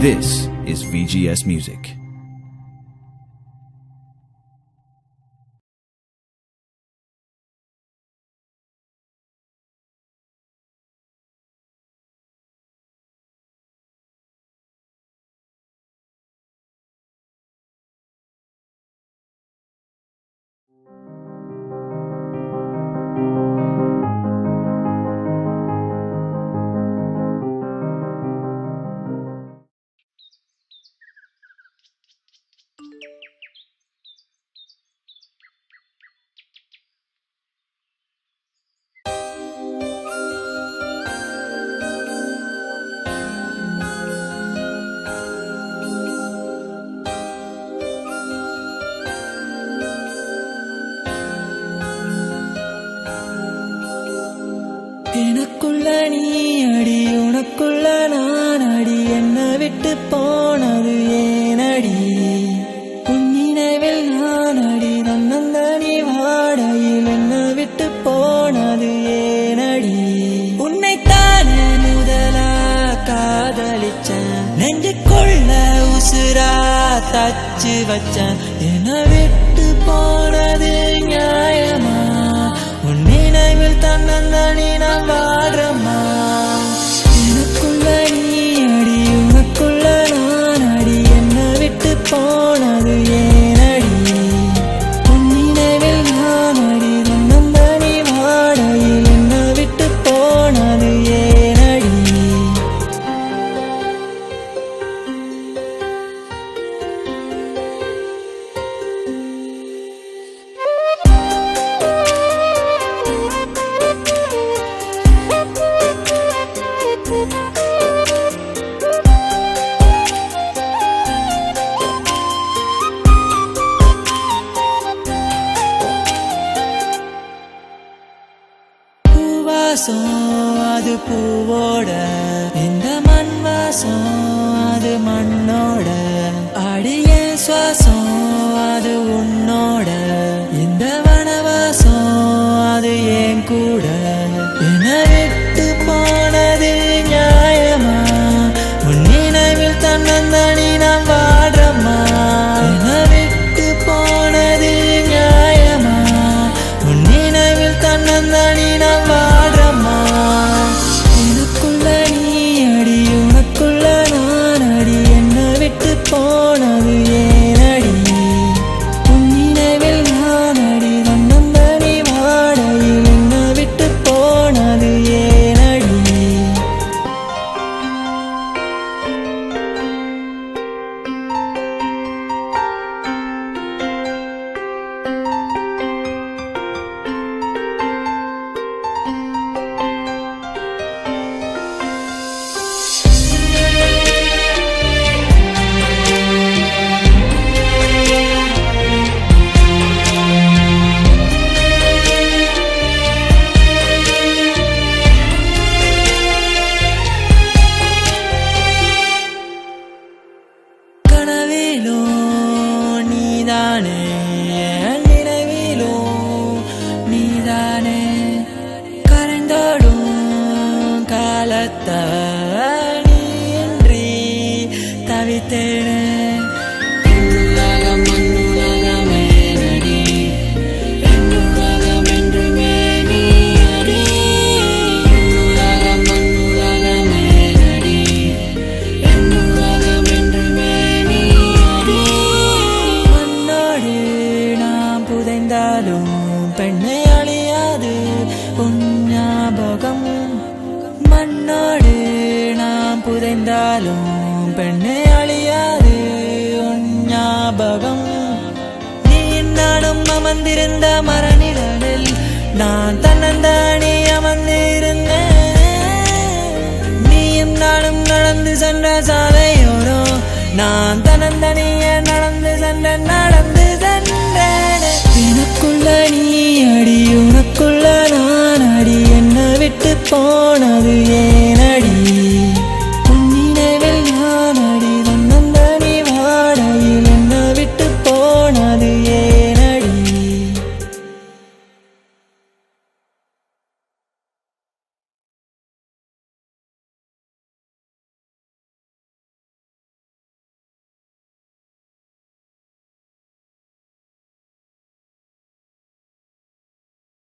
This is VGS Music. எனக்குள்ள நீ அடி உனக்குள்ள நான் அடி என்ன விட்டு போனது ஏனடி உன் நினைவில் நான் அடி தன்னந்தனி வாடையில் என்ன விட்டு போனது ஏனடி உன்னைத்தானே முதலா காதலிச்சேன் நெஞ்சுக்குள்ள உசுரா தச்சு வச்சேன் என்ன விட்டு போனது நியாயமா உன் நினைவில் தன்னந்தனி நான் வாடுறமா எனக்குள்ள நீ அடி உனக்குள்ள நான் அடி என்ன விட்டு போனது ஏனடி உன் நினைவில் நான் அடி தன்னந்தனி வாடையில் என்ன விட்டு போனது ஏனடி வாசம் அது பூவோட இந்த மண் வாசம் அது மண்ணோட அடிய சுவாசம் அது உன்னோட இந்த வனவாசம் அது ஏன் கூட என விட்டு போனது நியாயமா உன் நினைவில் தன்னந்தனி நான் வாடுறமா என விட்டு போனது நியாயமா உன் நினைவில் தன்னந்தனி நான் வாடுறமா எனக்குள்ள நீ அடி உனக்குள்ள நான் அடி என்ன விட்டு போனது ஏனடி உன் நினைவில் நான் அடி தன்னந்தனி வாடையில் என்ன விட்டு போனது ஏனடி கனவிலோ நீதானே என் நினைவிலோ நீதானே கரைந்தோடும் காலத்தை நீன்றி தவித்தேனே என்னுலகம் மண்ணுலகமே நடி என்னுலகம் என்றுமே நீ அடி என்னுலகம் மண்ணுலகமே நடி என்னுலகம் என்றுமே நீ அடி மண்ணோடு நாம் புதைந்தாலும் பெண்ணை அழியாது உன் ஞாபகம் மண்ணோடு நாம் புதைந்தாலும் பெண்ணை அழியாது உன் ஞாபகம் நீ நானும் அமர்ந்திருந்த மரநிழலில் நான் தன்னந்தனி அமர்ந்திருந்தேன் நீயும் நானும் நடந்து சென்ற சாலையோரம் நான் தன்னந்தனிய நடந்து சென்றேன் எனக்குள்ள நீ அடி உனக்குள்ள நான் அடி என்ன விட்டு போனது